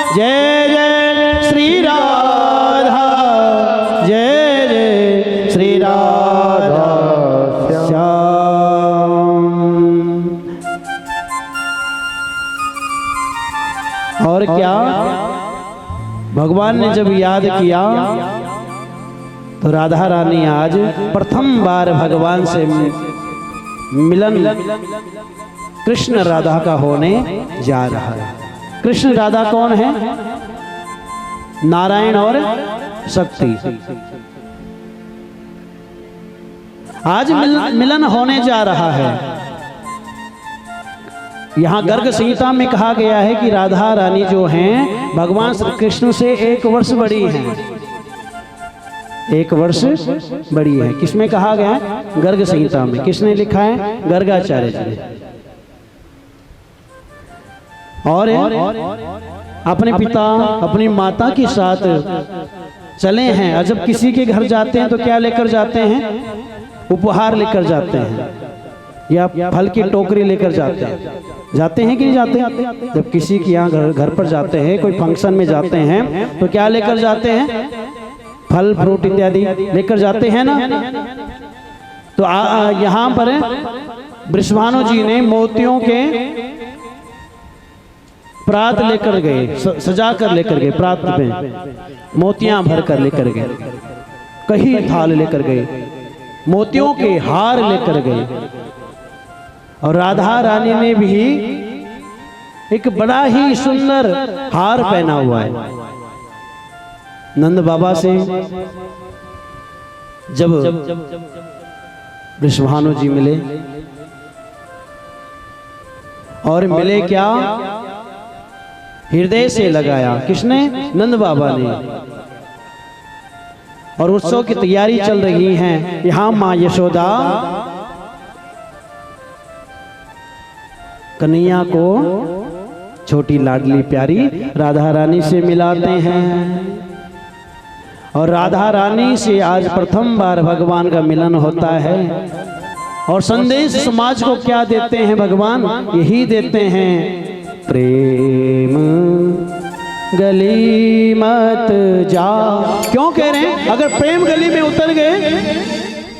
जय जय श्री राधा, जय जय श्री राधा श्याम। और क्या भगवान ने जब याद किया तो राधा रानी आज प्रथम बार भगवान से मिलन कृष्ण राधा का होने जा रहा है। कृष्ण राधा कौन है? नारायण और शक्ति। आज मिलन होने जा रहा है। यहाँ गर्ग संहिता में कहा गया है कि राधा रानी जो हैं भगवान श्री कृष्ण से 1 वर्ष बड़ी हैं। 1 वर्ष बड़ी है। किसमें कहा गया है? गर्ग संहिता में। किसने लिखा है? गर्गाचार्य जी ने। और अपने पिता अपनी माता के साथ चले हैं। और जब किसी के घर जाते हैं तो क्या लेकर जाते हैं? उपहार लेकर जाते हैं या फल की टोकरी लेकर जाते हैं। जाते हैं कि नहीं जाते? जब किसी के यहाँ घर पर जाते हैं, कोई फंक्शन में जाते हैं तो क्या लेकर जाते हैं? फल फ्रूट इत्यादि लेकर जाते हैं ना। तो यहाँ पर वृषभानु जी ने मोतियों के प्रात लेकर गए, सजा कर लेकर गए। प्रात में मोतियां भर कर लेकर गए, कहीं थाल लेकर गए, मोतियों के हार लेकर गए। और राधा रानी ने भी एक बड़ा ही सुंदर हार पहना हुआ है। नंद बाबा से जब वृषभानु जी मिले, और मिले क्या? हृदय से लगाया। किसने? नंद बाबा ने। और उत्सव की तैयारी चल रही है। यहाँ माँ यशोदा कन्हैया को छोटी लाडली प्यारी राधा रानी से मिलाते हैं। और राधा रानी से आज प्रथम बार भगवान का मिलन होता है। और संदेश समाज को क्या देते हैं भगवान? यही देते हैं, प्रेम गली मत जा। क्यों कह रहे हैं? अगर प्रेम गली में उतर गए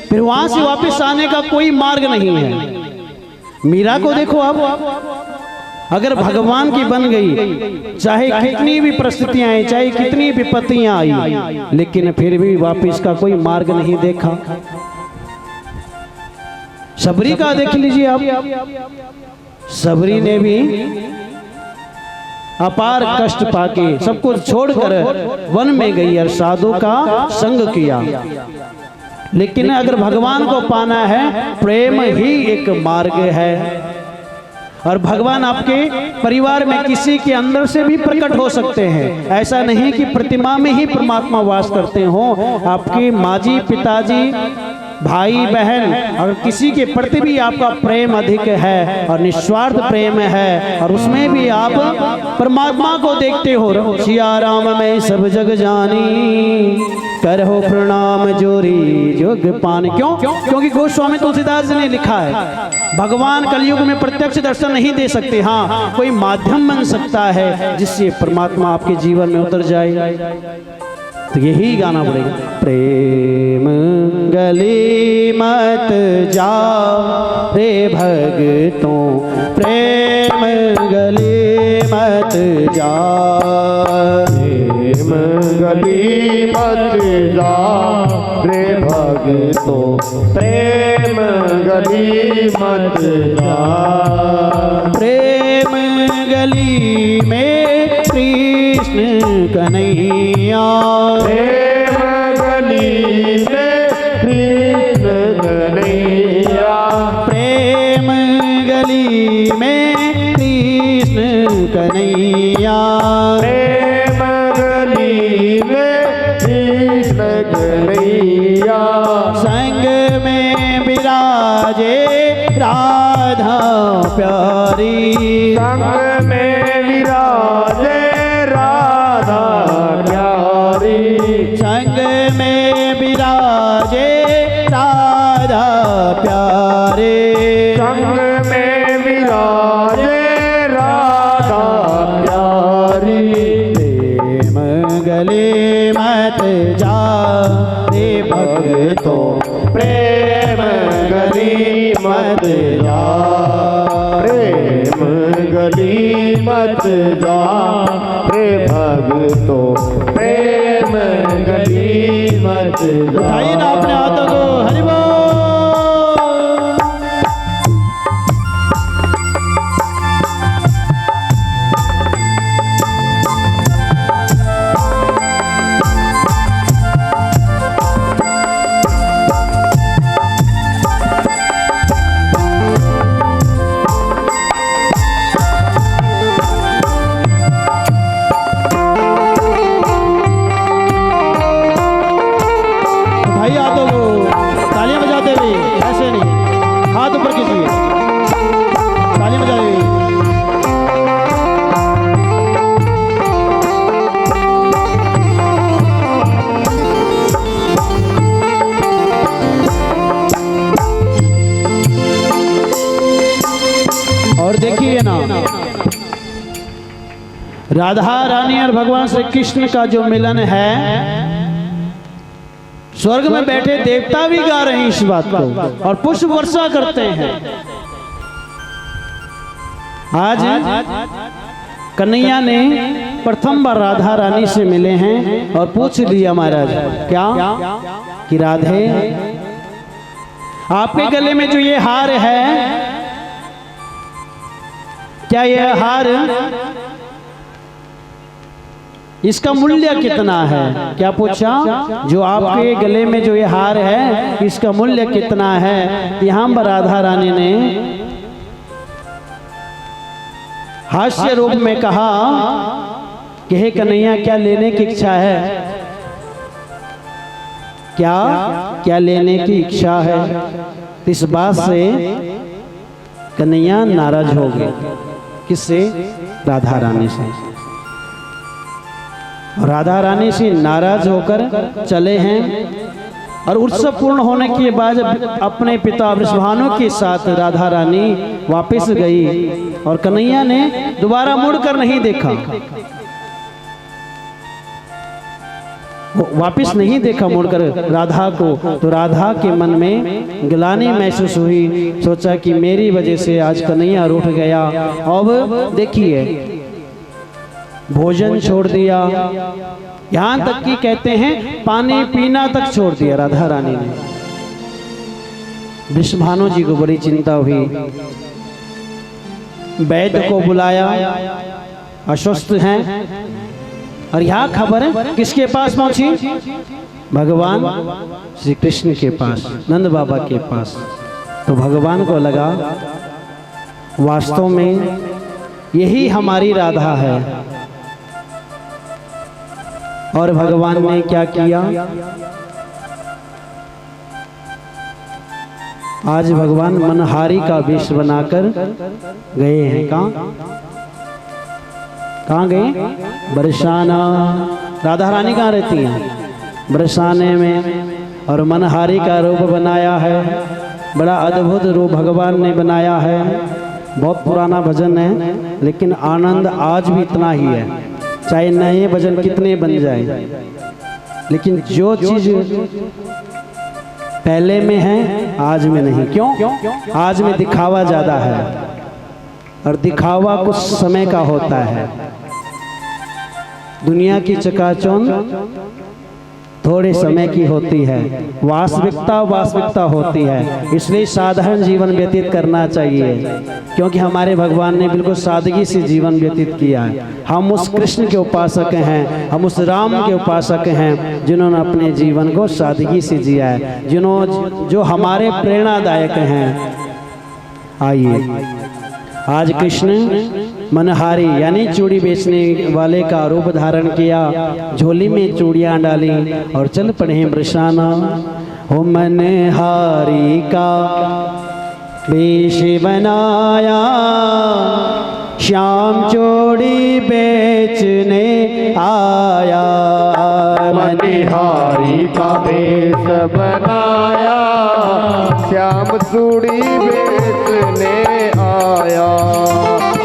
फिर वहां से वापस आने का कोई मार्ग नहीं है। मीरा को देखो अब, अगर भगवान की बन गई, चाहे कितनी भी परिस्थितियां आई, चाहे कितनी विपत्तियां आई, लेकिन फिर भी वापस का कोई मार्ग नहीं देखा। सबरी का देख लीजिए आप। सबरी ने भी अपार कष्ट पाके सब कुछ छोड़कर वन में गई और साधु का संग किया। लेकिन अगर भगवान को पाना है, प्रेम ही एक मार्ग है। और भगवान आपके परिवार में किसी के अंदर से भी प्रकट हो सकते हैं। ऐसा नहीं कि प्रतिमा में ही परमात्मा वास करते हो। आपके माजी, पिताजी, भाई बहन, अगर किसी के प्रति भी आपका प्रेम अधिक है और निस्वार्थ प्रेम है, और उसमें भी आप परमात्मा को देखते हो। सिया राम में सब जग जानी, करहो प्रणाम जोरी जोग पानी। क्यों? क्योंकि गोस्वामी तुलसीदास जी ने लिखा है, भगवान कलयुग में प्रत्यक्ष दर्शन नहीं दे सकते। हाँ, कोई माध्यम बन सकता है जिससे परमात्मा आपके जीवन में उतर जाए। तो यही गाना पड़ेगा, प्रेम गली मत जा रे भगतों, प्रेम गली मत जा, प्रेम गली मत जा रे भगतों, प्रेम गली मत जा। प्रेम गली में कृष्ण कन्हैया, प्रेम गली में कृष्ण कन्हैया, प्रेम गली में कृष्ण कन्हैया, प्रेम गली में कृष्ण कन्हैया। संग में विराजे राधा प्यारी, संग में विराजे राधा प्यारी, संग में विराजे राधा प्यारे, संग में विराजे राधा प्यारी। तो प्रेम गली मत जा, प्रेम गली मत जा रे भक्तो, प्रेम गली मत जा। उठाइए ना अपने हाथों को, हरि बोल। तालियां बजाते हुए, ऐसे नहीं, हाथ ऊपर कीजिए, तालियां बजाते हुए। और देखिए ना, राधा रानी और भगवान श्री कृष्ण का जो मिलन है, स्वर्ग में बैठे देवता भी गा रहे हैं इस बात को और पुष्प वर्षा करते हैं। आज कन्हैया ने प्रथम बार राधा रानी से मिले हैं और पूछ लिया महाराज, क्या कि राधे, आपके गले में जो ये हार है, क्या ये हार, इसका मूल्य कितना है? क्या पूछा? जो आपके गले में जो ये हार है, इसका मूल्य कितना है? यहाँ पर राधा रानी ने हास्य रूप में कहा कि हे कन्हैया, क्या लेने की इच्छा है? क्या क्या लेने की इच्छा है? इस बात से कन्हैया नाराज हो गए। किससे? राधा रानी से। राधा रानी से नाराज होकर चले हैं और उत्सव पूर्ण होने के बाद अपने पिता वृषभानु के साथ राधा रानी वापस गई और कन्हैया ने दोबारा मुड़कर नहीं देखा, वापस नहीं देखा मुड़कर राधा को। तो राधा के मन में ग्लानि महसूस हुई, सोचा कि मेरी वजह से आज कन्हैया रूठ गया। अब देखिए, भोजन छोड़ दिया, यहां तक कि कहते हैं पानी पीना तक छोड़ दिया राधा रानी ने। वृषभानु जी को बड़ी चिंता हुई, वैद्य को बुलाया, अस्वस्थ हैं। और यह खबर है किसके पास पहुंची? भगवान श्री कृष्ण के पास, नंद बाबा के पास। तो भगवान को लगा वास्तव में यही हमारी राधा है। और भगवान ने क्या किया? आज भगवान मनहारी का वेश बनाकर गए हैं। कहाँ गए? बरसाना। राधा रानी कहाँ रहती हैं? बरसाने में। और मनहारी का रूप बनाया है, बड़ा अद्भुत रूप भगवान ने बनाया है। बहुत पुराना भजन है, लेकिन आनंद आज भी इतना ही है, चाहे नए भजन कितने बन जाए। लेकिन जो चीज पहले में है आज में नहीं। क्यों? आज में दिखावा ज्यादा है और दिखावा कुछ समय का होता है। दुनिया की चकाचौंध थोड़े समय की होती है, वास्तविकता होती है। इसलिए साधारण जीवन व्यतीत करना चाहिए, क्योंकि हमारे भगवान ने बिल्कुल सादगी से जीवन व्यतीत किया है। हम उस कृष्ण के उपासक हैं, हम उस राम के उपासक हैं, जिन्होंने अपने जीवन को सादगी से जिया है, जो हमारे प्रेरणादायक हैं। आइए, आज कृष्ण मनहारी यानी चूड़ी बेचने वाले का रूप धारण किया, झोली में चूड़ियां डाली और चल पड़े बरसाना। हो मनहारी का वेश बनाया, श्याम चूड़ी बेचने आया। मनहारी का वेश बनाया, श्याम चूड़ी बेचने आया।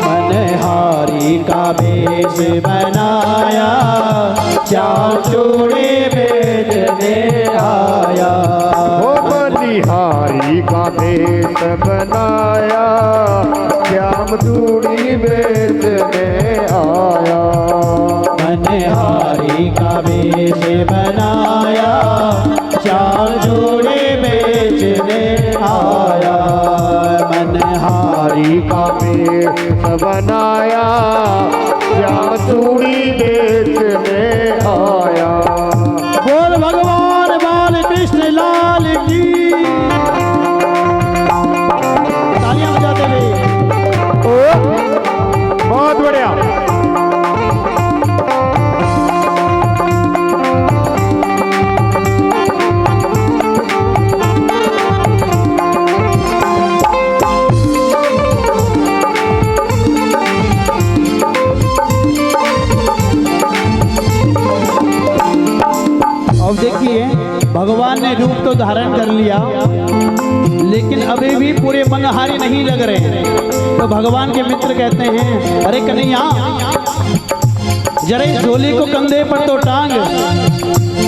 मनहारी का वेश बनाया, श्याम चूड़ी बेचने आया। वेश बनाया, श्याम चूड़ी बेचने आया। मनहारी का वेश बनाया, श्याम चूड़ी बेचने आया। मनहारी का वेश बनाया, श्याम चूड़ी बेचने आया। बोल भगवान बाल कृष्ण लाल की। तालियां बजाते हुए। बहुत बढ़िया। अब देखिए भगवान ने रूप तो धारण कर लिया, लेकिन अभी भी पूरे मनहारी नहीं लग रहे हैं। तो भगवान के मित्र कहते हैं, अरे कन्हैया जरा इस झोली को कंधे पर तो टांग,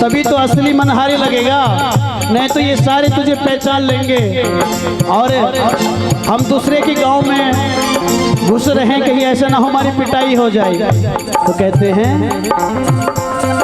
तभी तो असली मनहारी लगेगा, नहीं तो ये सारे तुझे पहचान लेंगे और हम दूसरे के गांव में घुस रहे हैं, कहीं ऐसा ना हमारी पिटाई हो जाए। तो कहते हैं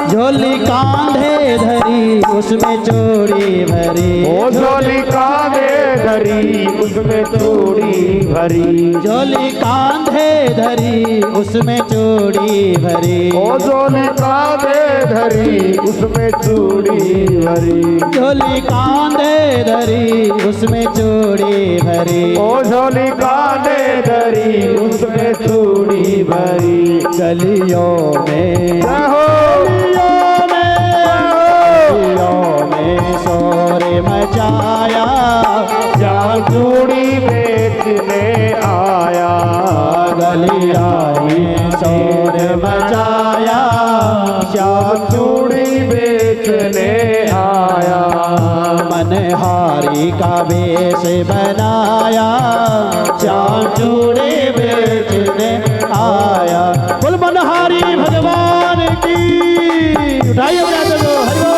झोली कांधे धरी उसमें चूड़ी भरी, ओ झोली कांधे धरी उसमें चूड़ी भरी। झोली कांधे धरी उसमें चूड़ी भरी, ओ झोली कांधे धरी उसमें चूड़ी भरी। झोली कांधे धरी उसमें चूड़ी भरी, ओ झोली कांधे धरी उसमें चूड़ी भरी। गलियों में शोर मचाया, श्याम चूड़ी बेचने आया। गलिया में शोर मचाया, श्याम चूड़ी बेचने आया। मनहारी का वेश बनाया, श्याम चूड़ी बेचने आया। बोल मनहारी भगवान की। उठाइए उठाते दो हरि बोल।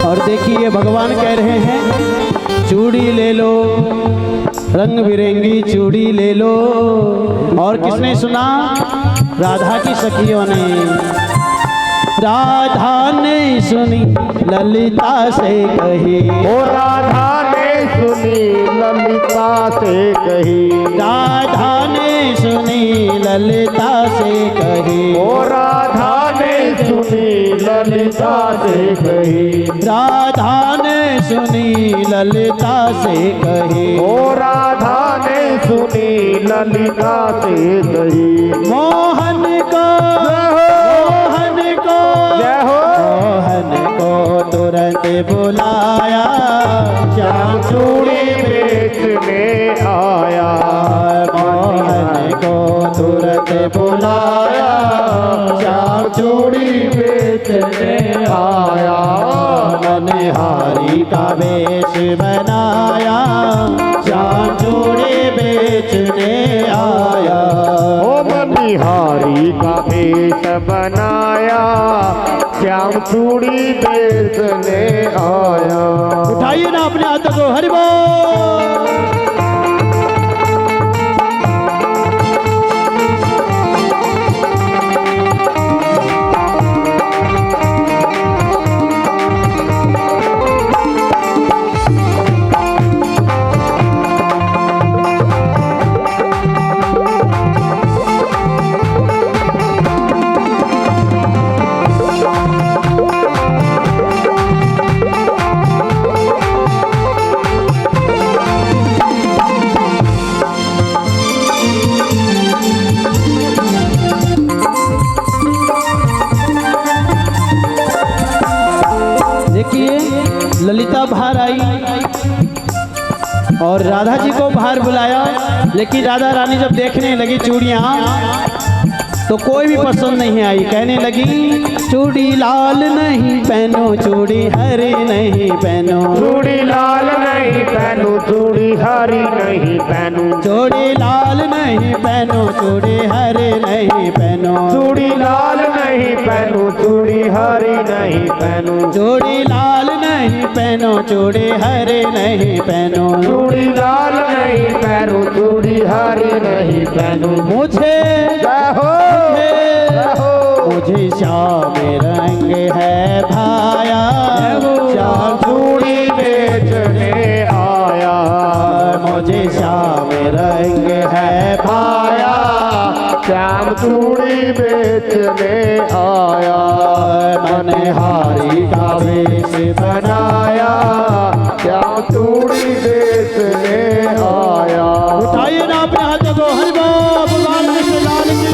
और देखिए भगवान कह रहे हैं चूड़ी ले लो, रंग बिरंगी चूड़ी ले लो। और किसने सुना? राधा की सखियों ने। राधा ने सुनी ललिता से कही, ओ राधा ने सुनी ललिता से कही। राधा ने सुनी ललिता से कही, ओ राधा ने सुनी ललिता से कही। राधा ने सुनी ललिता से कही, ओ राधा ने सुनी ललिता से कही। मोहन को जय हो। मोहन को तुरंत बुलाया, श्याम चूड़ी बेचने आया। मोहन को तुरंत बुलाया, श्याम चूड़ी बेचने आया। मनहारी का वेश बनाया, श्याम चूड़ी बेचने आया। ओ मनिहारी का वेश बनाया, श्याम चूड़ी बेचने आया। उठाइए ना अपने हाथों को हरि बोल। देखिए ललिता बाहर आई और राधा जी को बाहर बुलाया, लेकिन राधा रानी जब देखने लगी चूड़ियाँ तो कोई भी पसंद नहीं आई। कहने लगी चूड़ी लाल नहीं पहनो, चूड़ी हरी नहीं पहनो, चूड़ी लाल नहीं पहनो, चूड़ी हरी नहीं पहनो, चूड़ी लाल नहीं पहनो, चूड़ी हरी नहीं पहनो, चूड़ी लाल नहीं पहनो, चूड़ी हरी नहीं पहनो, चूड़ी लाल नहीं पहनो, चूड़ी हरी नहीं पहनो, चूड़ी लाल नहीं पहनो, चूड़ी हरी नहीं पहनो। मुझे जय हो, जय हो। मुझे श्याम रंग है भाया, श्याम चूड़ी बेचने आया, मुझे श्याम रंग है भाया, श्याम चूड़ी बेचने आया, मनहारी का वेश बनाया, श्याम चूड़ी बेचने आया। उठाइए ना अपने हाथ को, हरि बोल भगवान कृष्ण लाल की।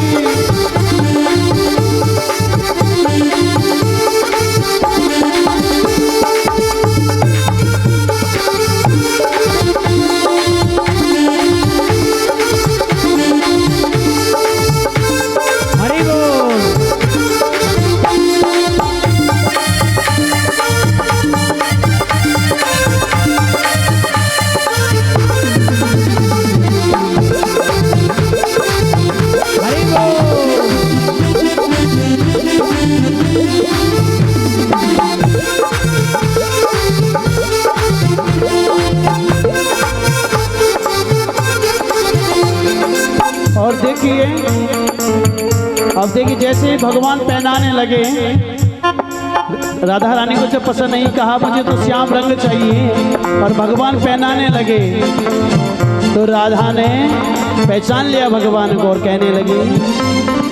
हरि बोल। हरि बोल। और देखिए, अब देखिए जैसे ही भगवान पहनाने लगे, राधा रानी को जब पसंद नहीं, कहा मुझे तो श्याम रंग चाहिए, और भगवान पहनाने लगे तो राधा ने पहचान लिया भगवान को और कहने लगी,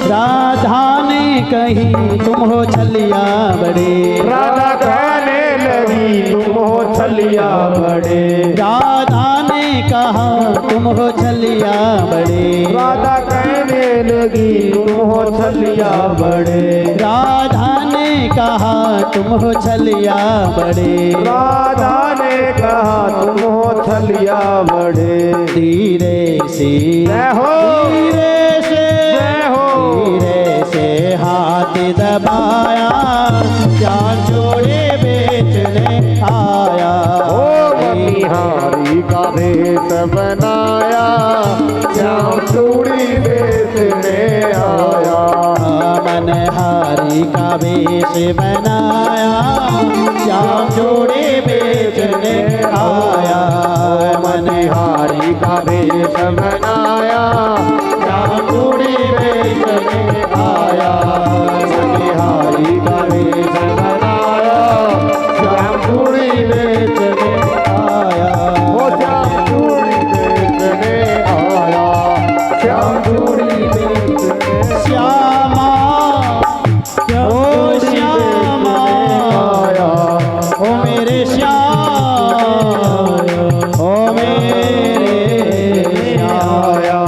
राधा ने कही तुम हो छलिया बड़े, राधा कहने लगी तुम हो छलिया बड़े, राधा ने कहा तुम हो छलिया बड़े, राधा कहने लगी तुम हो छलिया बड़े, राधा ने कहा तुम हो छलिया बड़े, राधा ने कहा तुम हो छलिया बड़े। धीरे से जय हो, धीरे से जय हो। धीरे से हाथ दबाया, जान छोड़े बेचने आया, ओ मनिहारी का भेष बनाया, श्याम चूड़ी बेचने आया, मनहारी का वेश बनाया, श्याम चूड़ी बेचने आया, मनिहारी का भेष बनाया, श्याम चूड़ी बेचने आया, मनिहारी का भेष बनाया, श्याम चूड़ी बेचने आया, ओ श्याम चूड़ी बेचने आया, श्याम चूड़ी बेचने श्यामा ओ श्यामा आया, ओ मेरे श्याम, ओ मेरे आया,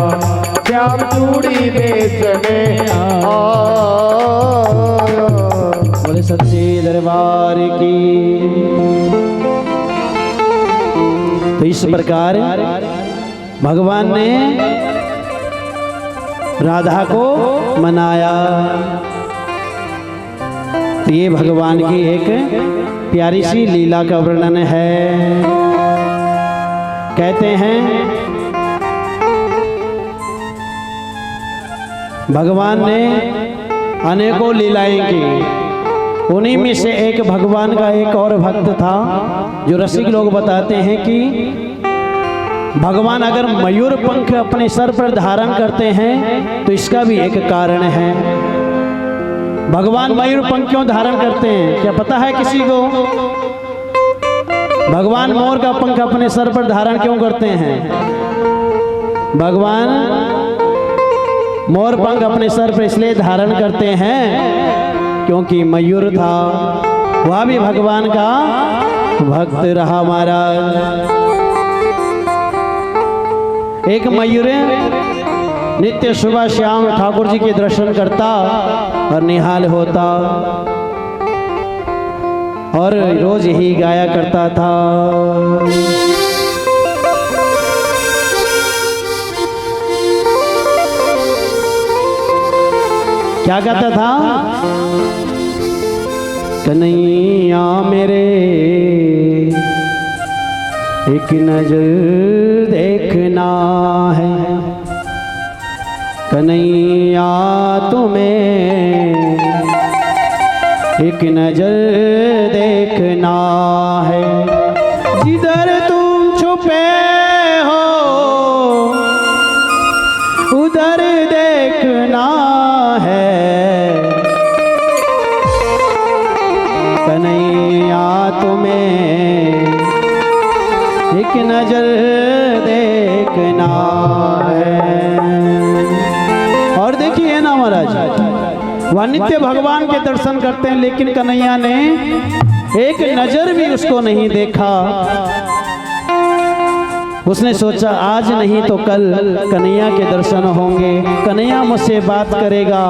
श्याम चूड़ी बेचने आया। बोले सच्चे दरबार की। तो इस प्रकार भगवान ने राधा को मनाया। तो ये भगवान की एक प्यारी सी लीला का वर्णन है। कहते हैं भगवान ने अनेकों लीलाएं की। उन्हीं में से एक भगवान का एक और भक्त था, जो रसिक लोग बताते हैं कि भगवान अगर मयूर पंख अपने सर पर धारण करते हैं तो इसका भी एक कारण है। भगवान मयूर पंख क्यों धारण करते हैं, क्या पता है किसी को? भगवान मोर का पंख अपने सर पर धारण क्यों करते हैं? भगवान मोर पंख अपने सर पर इसलिए धारण करते हैं क्योंकि मयूर था, वह भी भगवान का भक्त रहा महाराज। एक मयूर नित्य सुबह श्याम ठाकुर जी के दर्शन करता और निहाल होता। और रोज ही गाया करता था। क्या कहता था? कन्हैया मेरे एक नजर देखना है, कन्हैया तुम्हें एक नजर देखना है। जिधर तुम छुपे हो उधर देखना है, कन्हैया तुम्हें एक नजर देखना है। और देखिए ना महाराज, वह नित्य भगवान के दर्शन करते हैं, लेकिन कन्हैया ने एक नजर भी उसको नहीं देखा। उसने सोचा आज नहीं तो कल कन्हैया के दर्शन होंगे, कन्हैया मुझसे बात करेगा,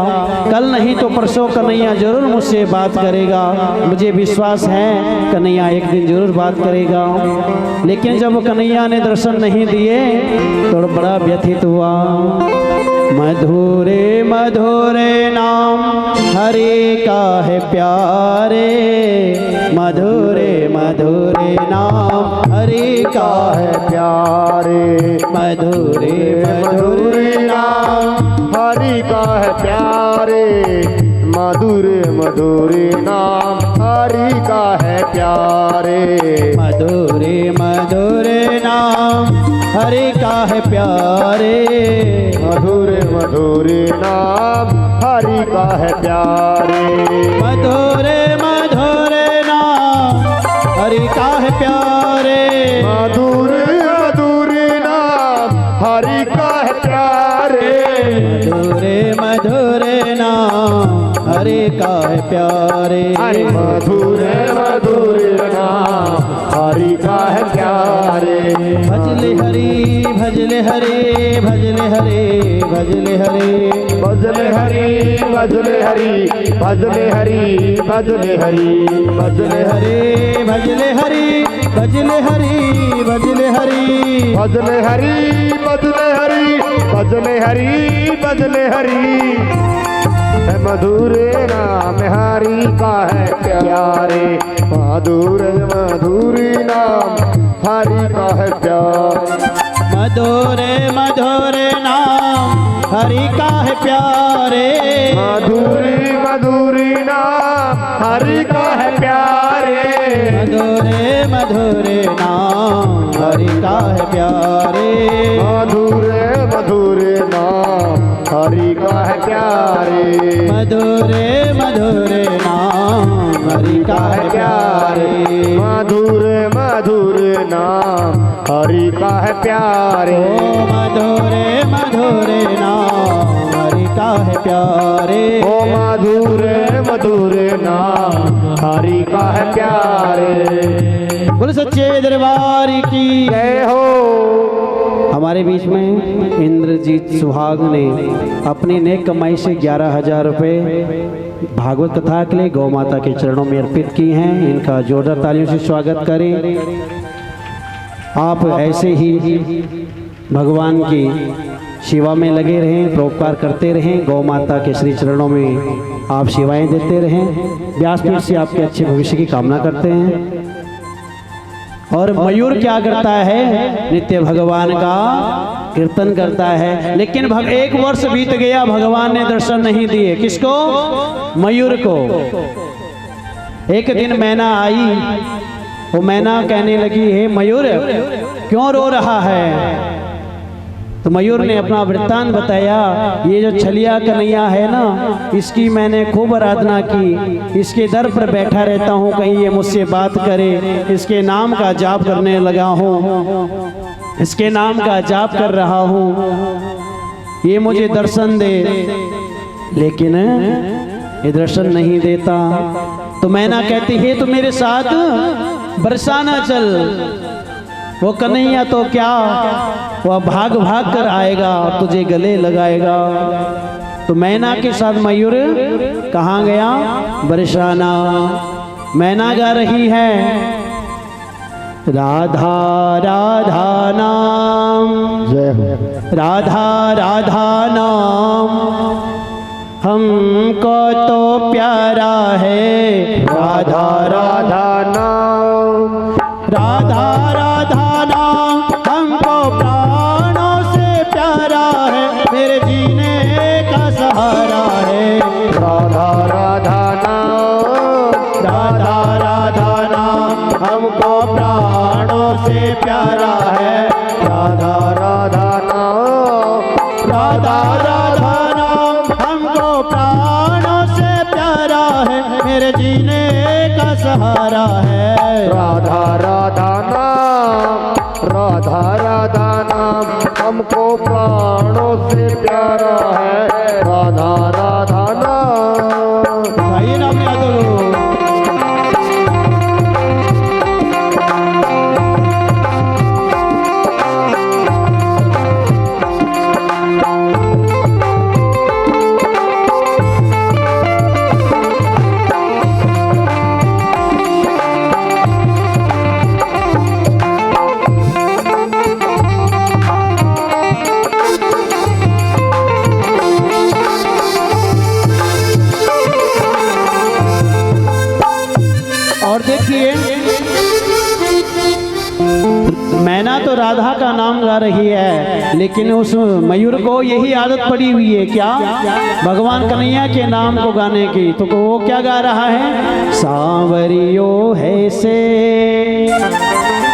कल नहीं तो परसों कन्हैया जरूर मुझसे बात करेगा, मुझे विश्वास है कन्हैया एक दिन जरूर बात करेगा। लेकिन जब कन्हैया ने दर्शन नहीं दिए तो बड़ा व्यथित हुआ। मधुरे मधुरे नाम हरि का है प्यारे, मधुरे मधुरे नाम हरि का है प्यारे, मधुरे मधुरे नाम हरि का है प्यारे, मधुरे मधुरे नाम हरि का है प्यारे, मधुरे मधुरे नाम हरि का है प्यारे, मधुरे मधुरे नाम हरि का है प्यारे, मधुरे मधुरे नाम हरि का है प्यारे, मधुरे मधुरे नाम हरि का है प्यारे, मधुरे मधुरे नाम हरि का है प्यारे, मधुरे मधुरे नाम हरि का है प्यारे। भजले हरि भजले हरि भजले हरि भजले हरि भजले हरि भजले हरि भजले हरि भजले हरि भजले हरि भजले हरि भजले हरि भजले हरि भजले हरि भजले हरि भजले हरि भजले हरि भजले हरि। मधुरे नाम हरि का है प्यारे, मधुरे मधुरे नाम हरि का है प्यारे, मधुरे मधुरे नाम हरि का है प्यारे, मधुरे मधुरे नाम हरि का है प्यारे, मधुरे मधुरे नाम हरि का है प्यारे, मधुरे मधुरे नाम हरि का है प्यारे, मधुरे मधुरे नाम हरि का है प्यारे, मधुरे मधुरे नाम हरि का है प्यारे, ओ मधुरे मधुरे नाम हरि का है प्यारे, ओ मधुरे मधुरे नाम हरि का है प्यारे। बोल सच्चे दरबार की जय हो। हमारे बीच में इंद्रजीत सुहाग ने अपनी नेक कमाई से 11,000 रुपये भागवत कथा के लिए गौ माता के चरणों में अर्पित की हैं। इनका जोरदार तालियों से स्वागत करें। आप ऐसे ही भगवान की सेवा में लगे रहें, परोपकार करते रहें, गौ माता के श्री चरणों में आप सेवाएं देते रहें। व्यासपीठ से आपके अच्छे भविष्य की कामना करते हैं। और मयूर क्या करता है? नित्य भगवान का कीर्तन करता है। लेकिन एक वर्ष बीत गया, भगवान ने दर्शन नहीं दिए। किसको? मयूर को। एक दिन मैना आई, वो मैना कहने लगी, हे मयूर क्यों रो रहा है? तो मयूर ने अपना वृत्तांत बताया। ये जो छलिया कन्हैया है ना, इसकी मैंने खूब आराधना की, इसके दर पर बैठा रहता हूँ, कहीं ये मुझसे बात करे, इसके नाम का जाप करने लगा हूँ, इसके नाम का जाप कर रहा हूँ, ये मुझे दर्शन दे, लेकिन ये दर्शन नहीं देता। तो मैना कहती है तो मेरे साथ बरसाना चल। वो कन्हैया तो क्या, वह भाग भाग कर आएगा और तुझे गले लगाएगा। तो मैना के साथ मयूर कहाँ गया? बरसाना। मैना गा रही है राधा राधा नाम, जय हो। राधा राधा नाम हमको तो प्यारा है, राधा राधा नाम, राधा राधा नाम हमको प्राणों से प्यारा है, मेरे जीने का सहारा है। राधा राधा नाम, राधा राधा नाम हमको प्राणों से प्यारा है, राधा राधा नाम, राधा राधा नाम हमको प्राणों से प्यारा है, मेरे जीने का सहारा है। राधा राधा नाम, राधा राधा नाम हमको प्राणों से प्यारा है, राधा राधा नाम। भाई नाम याद करो। और देखिए मैना तो राधा का नाम गा रही है, लेकिन उस मयूर को यही आदत पड़ी हुई है क्या, भगवान कन्हैया के नाम को गाने की। तो वो क्या गा रहा है, सांवरियो है से,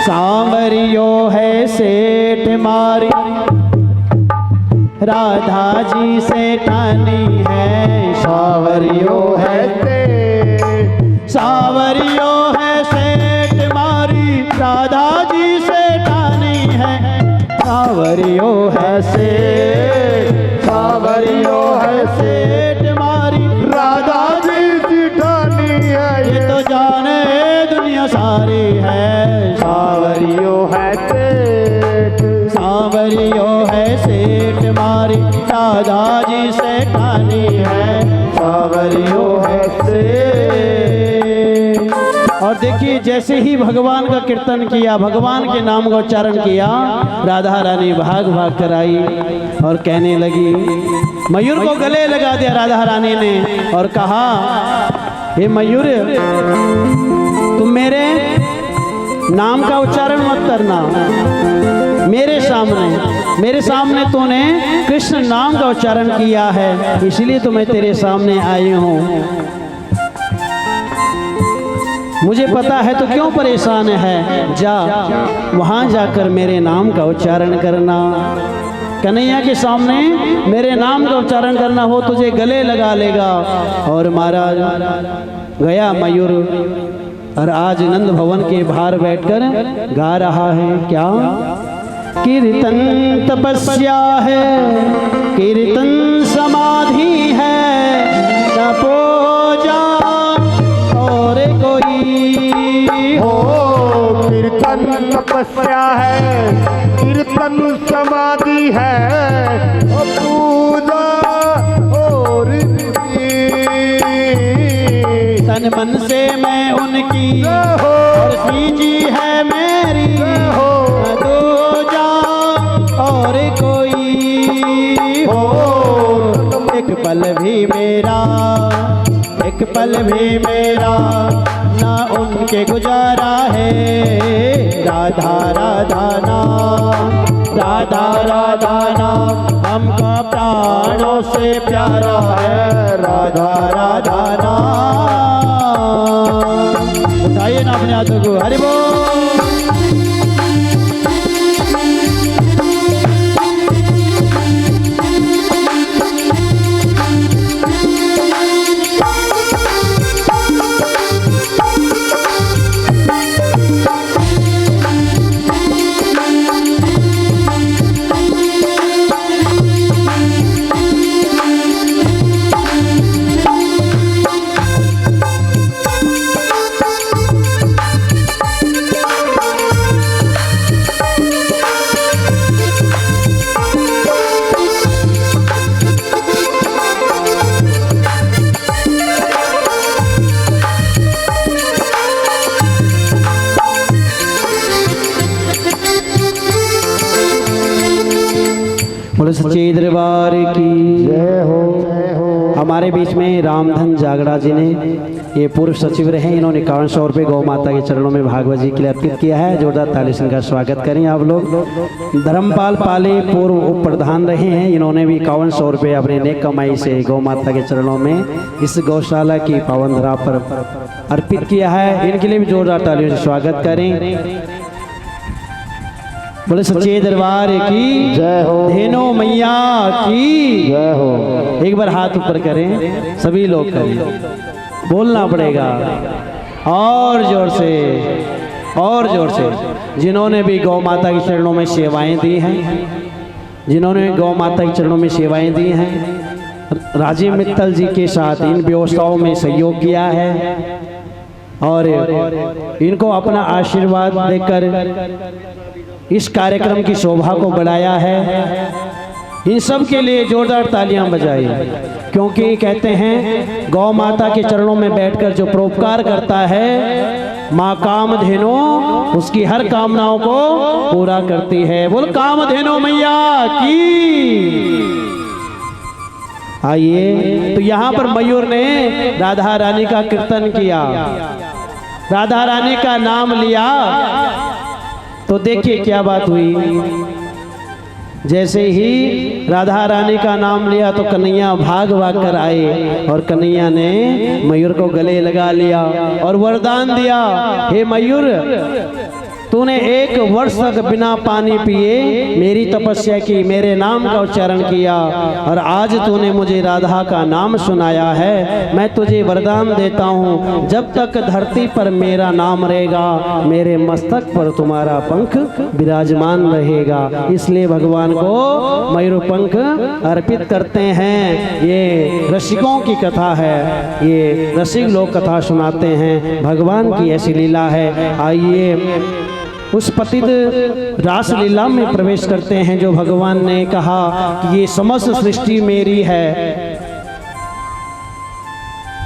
सांवरियो है सेठ मारी, राधा जी से ठानी है, सांवरियो है, सांवरियो है सेठ मारी, राधा जी से ठानी है, सांवरियो है सेठ, सांवरियो है सेठ मारी, राधा जी से ठानी है, ये तो जाने दुनिया सारी है, सांवरियो है सेठ, सांवरियो है सेठ मारी, राधा जी से ठानी है, सांवरियो है सेठ। और देखिए जैसे ही भगवान का कीर्तन किया, भगवान के नाम का उच्चारण किया, राधा रानी भाग भाग कर आई और कहने लगी, मयूर को गले लगा दिया राधा रानी ने और कहा, हे मयूर तुम मेरे नाम का उच्चारण मत करना, मेरे सामने तूने कृष्ण नाम का उच्चारण किया है, इसलिए तो मैं तेरे सामने आई हूँ। मुझे पता है तो क्यों परेशान है, जा वहाँ जाकर मेरे नाम का उच्चारण करना, कन्हैया के सामने मेरे नाम का उच्चारण करना, हो तुझे गले लगा लेगा। और महाराज गया मयूर और आज नंद भवन के बाहर बैठकर गा रहा है क्या, कीर्तन तपस्या है, कीर्तन समाधि है, न पूजा और कोई हो, कीर्तन तपस्या है, कीर्तन समाधि है, पूजा और तन मन से मैं उनकी और जी है मेरी, दूजा और कोई हो, एक पल भी मेरा, एक पल भी मेरा ना उनके गुजारा है, राधा राधा नाम, राधा राधा नाम हमका प्राणों से प्यारा है, राधा राधा नाम। उठाइए ना अपने हाथों को, हरि बोल। सच्चे दरबार की जय हो जय हो। हमारे बीच में रामधन जागड़ा जी ने, ये पूर्व सचिव रहे, इन्होंने 51 रुपये गौ माता के चरणों में भागवत जी के लिए अर्पित किया है। जोरदार ताली से इनका स्वागत करें आप लोग। धर्मपाल पाले पूर्व उप प्रधान रहे हैं, इन्होंने भी 51 रुपये अपने नेक कमाई से गौ माता के चरणों में इस गौशाला की पावन धरा पर अर्पित किया है। इनके लिए भी जोरदार तालियों से स्वागत करें। बोले सच्चे दरबार की जय हो। धेनु मैया की जय हो। एक बार हाथ ऊपर करें, सभी लोग करें, बोलना पड़ेगा और जोर से, और जोर से। जिन्होंने भी गौ माता के चरणों में सेवाएं दी हैं, जिन्होंने गौ माता के चरणों में सेवाएं दी हैं, राजीव मित्तल जी के साथ इन व्यवस्थाओं में सहयोग किया है और इनको अपना आशीर्वाद देकर इस कार्यक्रम की शोभा को बढ़ाया है। इन सब के लिए जोरदार तालियां बजाइए, क्योंकि कहते हैं गौ माता के चरणों में बैठकर जो परोपकार करता है, माँ कामधेनु उसकी हर कामनाओं को पूरा करती है। बोल कामधेनु मैया की। आइए, तो यहाँ पर मयूर ने राधा रानी का कीर्तन किया, राधा रानी का नाम लिया, तो देखिए क्या बात हुई। जैसे ही राधा रानी का नाम लिया तो कन्हैया भाग भाग कर आए और कन्हैया ने मयूर को गले लगा लिया और वरदान दिया, हे मयूर, तूने 1 वर्ष तक बिना पानी पिए मेरी तपस्या की, मेरे नाम का उच्चारण किया और आज तूने मुझे राधा का नाम सुनाया है। मैं तुझे वरदान देता हूँ, जब तक धरती पर मेरा नाम रहेगा, मेरे मस्तक पर तुम्हारा पंख विराजमान रहेगा। इसलिए भगवान को मयूर पंख अर्पित करते हैं। ये रसिकों की कथा है, ये रसिक लोग कथा सुनाते हैं, भगवान की ऐसी लीला है। आइए उस पतित रास लीला में प्रवेश करते हैं, जो भगवान ने कहा कि ये समस्त सृष्टि मेरी है।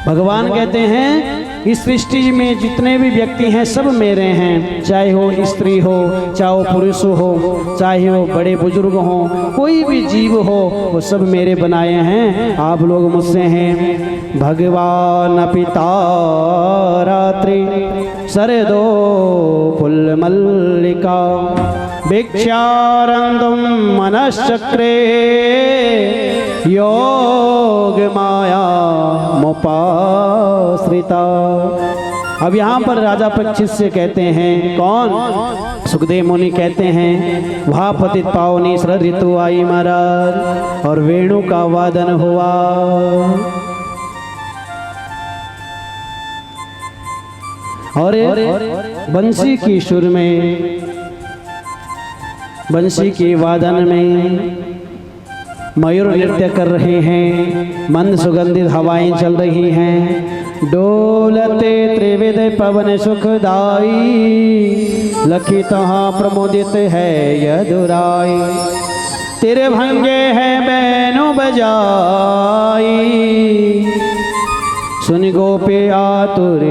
भगवान कहते हैं इस सृष्टि में जितने भी व्यक्ति हैं सब मेरे हैं, चाहे वो स्त्री हो, चाहे वो पुरुष हो, चाहे वो बड़े बुजुर्ग हो, कोई भी जीव हो, वो सब मेरे बनाए हैं, आप लोग मुझसे हैं। भगवान पिता रात्रि शरदो फुल मल्लिका भिक्षारंदम मनश्चक्रे योग माया मोपाश्रिता। अब यहाँ पर राजा परीक्षित से कहते हैं, कौन? सुखदेव मुनि कहते हैं, वहाँ पतित पावनी शरद ऋतु आई महाराज और वेणु का वादन हुआ। और बंसी की सुर में, बंसी के वादन में मयूर नृत्य कर रहे हैं, मंद सुगंधित हवाएं चल रही हैं। डोलते त्रिविध पवन सुखदाई, लखी तहाँ प्रमोदित है यदुराई। तेरे भंगे है बैनु बजाई, सुन गोपी आतुर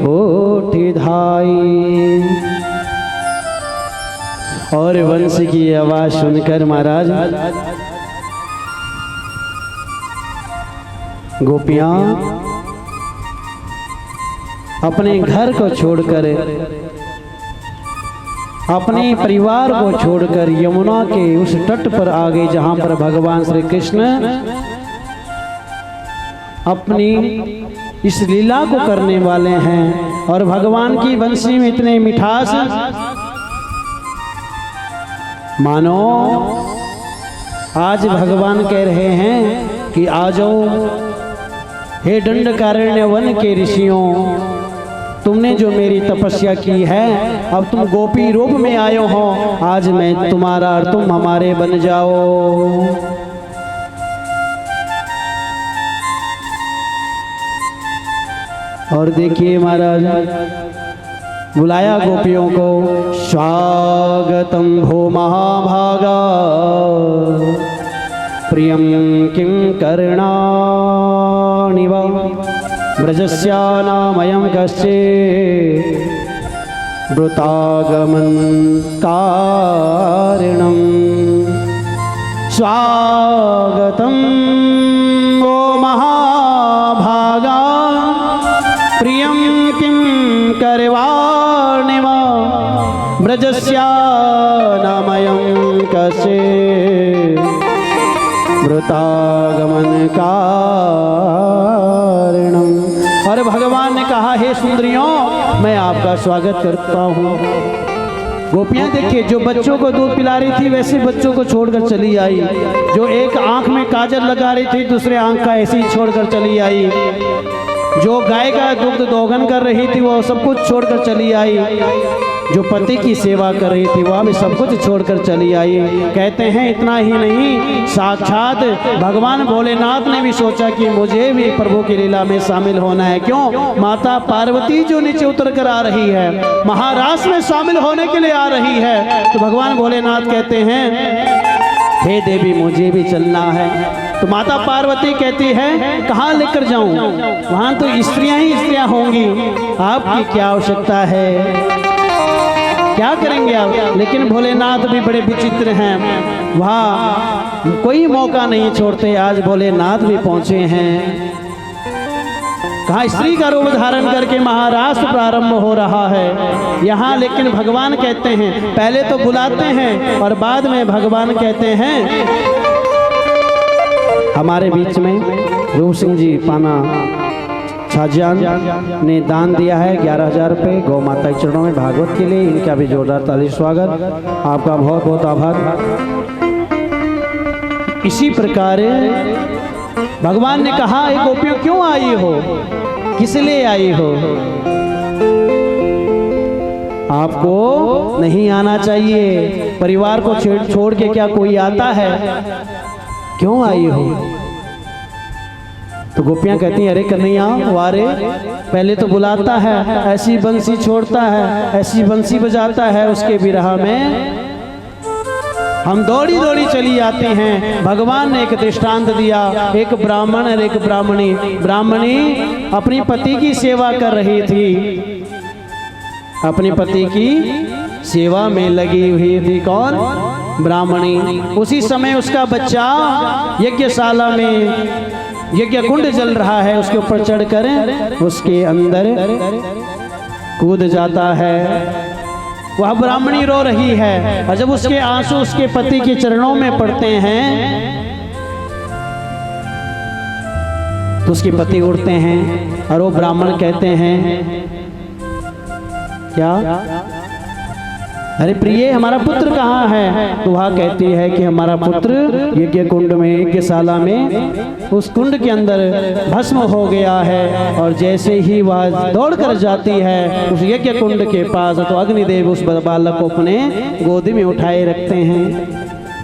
ओठी धाई। और वंश की आवाज सुनकर महाराज गोपियां अपने घर को छोड़कर, अपने परिवार को छोड़कर यमुना के उस तट पर आ गए, जहां पर भगवान श्री कृष्ण अपनी इस लीला को करने वाले हैं। और भगवान की बंसी में इतने मिठास, मानो आज भगवान कह रहे हैं कि आ जाओ, हे दंडकारण्य वन के ऋषियों, तुमने जो मेरी तपस्या की है, अब तुम गोपी रूप में आए हो, आज मैं तुम्हारा और तुम हमारे बन जाओ। और देखिए महाराज बुलाया गोपियों को, स्वागतम भो महाभागा प्रियम किं करणानि वा ब्रजस्यानामयं कश्चित् वृतागमन कारणं स्वागतम ओ महाभागा प्रियं किं करवाणिवा ब्रजस्या नामयं कसे वृतागमन कारणम। और भगवान ने कहा, हे सुंदरियों, मैं आपका स्वागत करता हूँ। गोपियाँ देखिए, जो बच्चों को दूध पिला रही थी वैसे बच्चों को छोड़कर चली आई, जो एक आंख में काजल लगा रही थी दूसरे आंख का ऐसे ही छोड़कर चली आई, जो गाय का दुग्ध दोहन कर रही थी वो सब कुछ छोड़कर चली आई, जो पति की सेवा कर रही थी वह भी सब कुछ छोड़कर चली आई। कहते हैं इतना ही नहीं, साक्षात भगवान भोलेनाथ ने भी सोचा कि मुझे भी प्रभु की लीला में शामिल होना है। क्यों? माता पार्वती जो नीचे उतर कर आ रही है, महाराष्ट्र में शामिल होने के लिए आ रही है, तो भगवान भोलेनाथ कहते हैं हे देवी मुझे भी चलना है। तो माता पार्वती कहती है कहाँ लेकर जाऊं, वहां तो स्त्रियां ही स्त्रियां होंगी, आपकी क्या आवश्यकता है, क्या करेंगे आप। लेकिन भोलेनाथ भी बड़े विचित्र हैं, वहाँ कोई मौका नहीं छोड़ते। आज भोलेनाथ भी पहुंचे हैं, कहाँ स्त्री का रूप धारण करके महाराष्ट्र प्रारंभ हो रहा है यहाँ। लेकिन भगवान कहते हैं, पहले तो बुलाते हैं और बाद में भगवान कहते हैं, हमारे बीच में रूप सिंह जी पाना छाजान ने दान दिया है 11,000 रुपये गौ माता के चरणों में भागवत के लिए। इनका भी जोरदार ताली स्वागत, आपका बहुत बहुत आभार। इसी प्रकार भगवान ने कहा, ये गोपियों क्यों आई हो, किस लिए आई हो, आपको नहीं आना चाहिए, परिवार को छोड़ के क्या कोई आता है, क्यों आई हो। तो गोपियां कहती हैं, अरे कन्हैया वारे, पहले तो बुलाता है, ऐसी बंसी छोड़ता है, ऐसी बंसी बजाता है, उसके विरह में हम दौड़ी दौड़ी चली आती हैं। भगवान ने एक दृष्टांत दिया, एक ब्राह्मण और एक ब्राह्मणी। ब्राह्मणी अपनी पति की सेवा कर रही थी, अपने पति की सेवा में लगी हुई थी। कौन? ब्राह्मणी। उसी समय उसका बच्चा यज्ञशाला में यज्ञ कुंड जल रहा है, उसके ऊपर चढ़कर उसके अंदर कूद जाता है। वह ब्राह्मणी रो रही है और जब उसके आंसू उसके पति के चरणों में पड़ते हैं तो उसके पति उठते हैं और वो ब्राह्मण कहते हैं, क्या? अरे प्रिय, हमारा पुत्र कहाँ है? तो वह कहती है कि हमारा पुत्र यज्ञ कुंड में, यज्ञशाला में, उस कुंड के अंदर भस्म हो गया है। और जैसे ही वह दौड़कर जाती है उस यज्ञ कुंड के पास, तो अग्निदेव उस बालक को अपने गोदी में उठाए रखते हैं।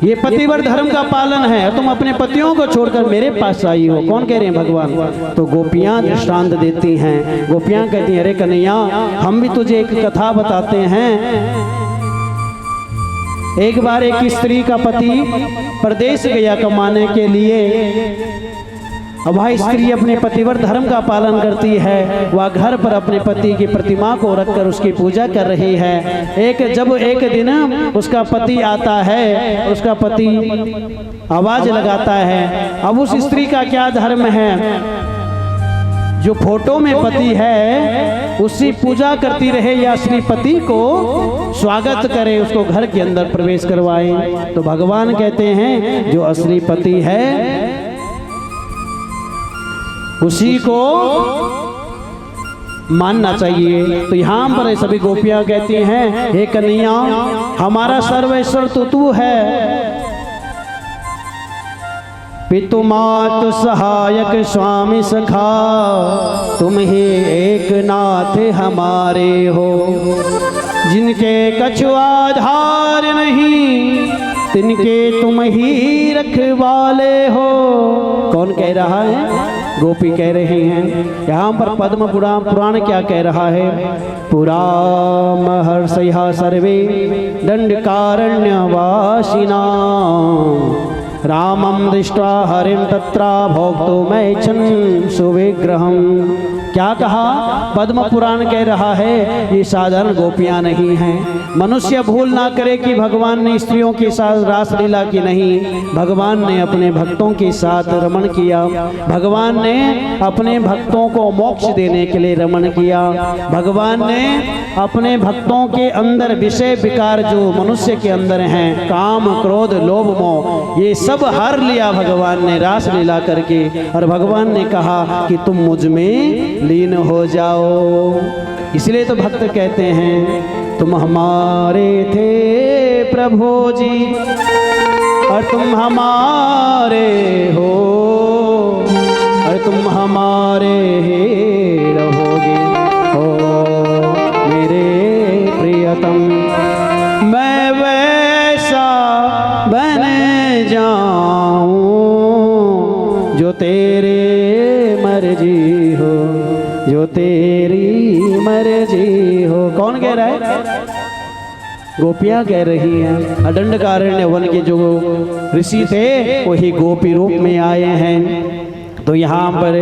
ये पतिव्रत धर्म का पालन है, तुम अपने पतियों को छोड़कर मेरे पास आई हो। कौन कह रहे हैं? भगवान। तो गोपियां दृष्टांत देती हैं। गोपियां कहती हैं, अरे कन्हैया, हम भी तुझे एक कथा बताते हैं। एक बार एक स्त्री का पति परदेश गया कमाने के लिए। अब वह स्त्री अपने पतिव्रत धर्म का पालन करती है, वह घर पर अपने पति की प्रतिमा को रखकर उसकी पूजा कर रही है। जब एक दिन उसका पति आता है, उसका पति आवाज लगाता है। अब उस स्त्री का क्या धर्म है? जो फोटो में पति है उसकी पूजा करती रहे या श्री पति को स्वागत करे, उसको घर के अंदर प्रवेश करवाए। तो भगवान कहते हैं, जो असली पति है उसी को मानना चाहिए। तो यहाँ पर सभी गोपियां कहती हैं, हे कन्हैया, हमारा सर्वेश्वर तो तू है, पितु मातु सहायक स्वामी सखा, तुम ही एक नाथ हमारे हो। जिनके कछु आधार नहीं, तिनके तुम ही रखवाले हो। कौन कह रहा है? गोपी कह रही हैं। यहाँ पर पद्म पुराण क्या कह रहा है? पुरा महर्षयः सर्वे दंडकारण्यवासिना रामं दृष्ट्वा हरिं तत्रा भोक्तुमैच्छन् सुविग्रहम्। क्या कहा? पद्म पुराण कह रहा है ये साधारण गोपियां नहीं हैं। मनुष्य भूल ना करे कि भगवान ने स्त्रियों के साथ रासलीला की नहीं, भगवान ने अपने भक्तों के साथ रमण किया। भगवान ने अपने भक्तों को मोक्ष देने के लिए रमण किया। भगवान ने अपने भक्तों के अंदर विषय विकार जो मनुष्य के अंदर हैं, काम क्रोध लोभ मोह, ये सब हर लिया भगवान ने रासलीला करके। और भगवान ने कहा कि तुम मुझ में लीन हो जाओ। इसलिए तो भक्त कहते हैं तुम हमारे थे प्रभु जी और तुम हमारे हो और तुम हमारे ही रहोगे। ओ मेरे प्रियतम मैं वैसा बन जाऊं जो तेरे मर्जी हो, जो तेरी मर्जी हो। कौन कह रहा है? गोपियां कह रही हैं। दंडकारण्य वन के जो ऋषि थे वही गोपी रूप में आए हैं। तो यहाँ पर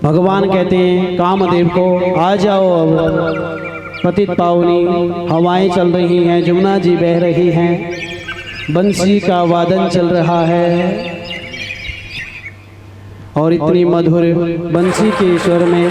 भगवान कहते हैं कामदेव को आ जाओ, अब पतित पावनी हवाएं चल रही हैं, जमुना जी बह रही हैं, बंसी का वादन चल रहा है और इतनी मधुर बंसी के स्वर में